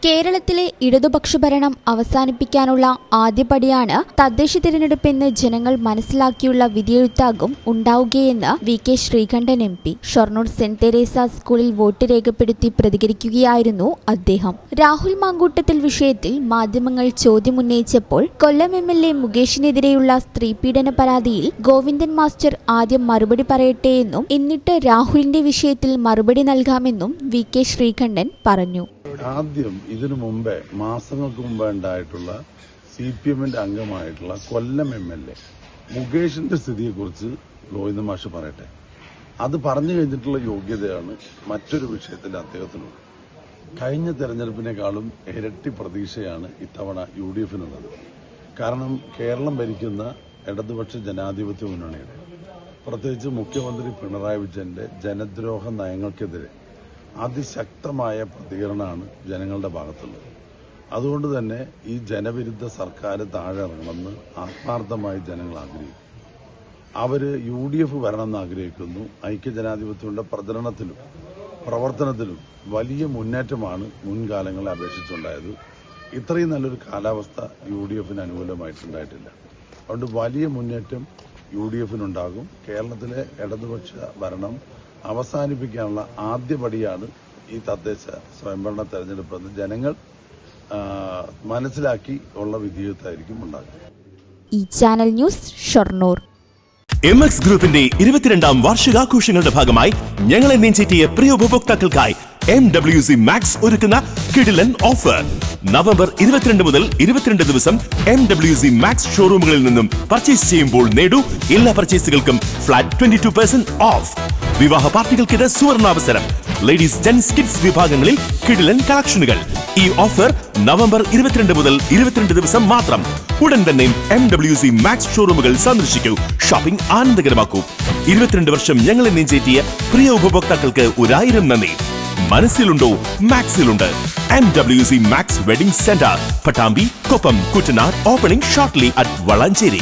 കേരളത്തിലെ ഇടതുപക്ഷ ഭരണം അവസാനിപ്പിക്കാനുള്ള ആദ്യപടിയാണ് തദ്ദേശ തിരഞ്ഞെടുപ്പെന്ന് ജനങ്ങൾ മനസ്സിലാക്കിയുള്ള വിധിയെഴുത്താകും ഉണ്ടാവുകയെന്ന് V K. Sreekandan MP. Shoranur Saint Teresa സ്കൂളിൽ വോട്ട് രേഖപ്പെടുത്തി പ്രതികരിക്കുകയായിരുന്നു അദ്ദേഹം. രാഹുൽ മാങ്കൂട്ടത്തിൽ വിഷയത്തിൽ മാധ്യമങ്ങൾ ചോദ്യമുന്നയിച്ചപ്പോൾ കൊല്ലം എം.എൽ.എ. മുകേഷിനെതിരെയുള്ള സ്ത്രീപീഡന പരാതിയിൽ ഗോവിന്ദൻ മാസ്റ്റർ ആദ്യം മറുപടി പറയട്ടെയെന്നും എന്നിട്ട് രാഹുലിന്റെ വിഷയത്തിൽ മറുപടി നൽകാമെന്നും വി.കെ. ശ്രീകണ്ഠൻ പറഞ്ഞു. ആദ്യം ഇതിനു മുമ്പേ മാസങ്ങൾക്ക് മുമ്പേ ഉണ്ടായിട്ടുള്ള CPM-ന്റെ അംഗമായിട്ടുള്ള കൊല്ലം MLA മുകേഷിന്റെ സ്ഥിതിയെക്കുറിച്ച് ഗോവിന്ദൻ മാഷ് പറയട്ടെ. അത് പറഞ്ഞു കഴിഞ്ഞിട്ടുള്ള യോഗ്യതയാണ് മറ്റൊരു വിഷയത്തിൽ അദ്ദേഹത്തിനുള്ളത്. കഴിഞ്ഞ തെരഞ്ഞെടുപ്പിനേക്കാളും ഇരട്ടി പ്രതീക്ഷയാണ് ഇത്തവണ UDF-നുള്ളത്. കാരണം കേരളം ഭരിക്കുന്ന ഇടതുപക്ഷ ജനാധിപത്യ മുന്നണിയുടെ പ്രത്യേകിച്ച് മുഖ്യമന്ത്രി പിണറായി വിജയന്റെ ജനദ്രോഹ നയങ്ങൾക്കെതിരെ അതിശക്തമായ പ്രതികരണമാണ് ജനങ്ങളുടെ ഭാഗത്തുള്ളത്. അതുകൊണ്ട് തന്നെ ഈ ജനവിരുദ്ധ സർക്കാർ താഴെ ഇറങ്ങണമെന്ന് ആത്മാർത്ഥമായി ജനങ്ങൾ ആഗ്രഹിക്കുന്നു. അവര് UDF വരണമെന്ന് ആഗ്രഹിക്കുന്നു. ഐക്യജനാധിപത്യത്തിന്റെ പ്രചരണത്തിലും പ്രവർത്തനത്തിലും വലിയ മുന്നേറ്റമാണ് മുൻകാലങ്ങളെ അപേക്ഷിച്ചുണ്ടായത്. ഇത്രയും നല്ലൊരു കാലാവസ്ഥ UDF-ന് അനുകൂലമായിട്ടുണ്ടായിട്ടില്ല. അതുകൊണ്ട് വലിയ മുന്നേറ്റം UDF-നുണ്ടാകും. കേരളത്തിലെ ഇടതുപക്ഷ ഭരണം അവസാനിപ്പിക്കാനുള്ള ആദ്യപടിയാണ് ഈ തദ്ദേശ സ്വയംഭരണ തെരഞ്ഞെടുപ്പ് ജനങ്ങൾ മനസ്സിലാക്കി ഉള്ള വിധിയെഴുത്തായിരിക്കും ഉണ്ടാകുക. ഈ ചാനൽ ന്യൂസ് ഷൊർണൂർ. MX ഗ്രൂപ്പിന്റെ 22ാം വാർഷികാഘോഷങ്ങളുടെ ഭാഗമായി ഞങ്ങളെ നെഞ്ചേറ്റിയ പ്രിയ ഉപഭോക്താക്കൾക്കായി MWC Max ഒരുക്കുന്ന കിടിലൻ ഓഫർ. നവംബർ 22 മുതൽ 22 ദിവസം MWC Max ഷോറൂമുകളിൽ നിന്നും പർച്ചേസ് ചെയ്യുമ്പോൾ നേടൂ എല്ലാ പർച്ചേസുകൾക്കും ഫ്ലാറ്റ് 22% ഓഫ്. വിവാഹ പാർട്ടികൾക്കിത് സുവർണാവസരം. ലേഡീസ് ജെന്റ്സ് കിഡ്സ് വിഭാഗങ്ങളിൽ കിടിലൻ കളക്ഷനുകൾ. ഈ ഓഫർ നവംബർ 22 മുതൽ 22 ദിവസം മാത്രം. ഉടൻ തന്നെ MWC Max ഷോറൂമുകൾ സന്ദർശിക്കൂ. ഷോപ്പിംഗ് ആനന്ദകരമാക്കൂ. 22 വർഷം ഞങ്ങളെ നെഞ്ചേറ്റിയ പ്രിയ ഉപഭോക്താക്കൾക്ക് 1000 നന്ദി. മനസ്സിലുണ്ടോ മാക്സിലുണ്ട്. MWC Max wedding centre, Pattambi, Koppam, Kuttanad. Opening shortly at Valanchery.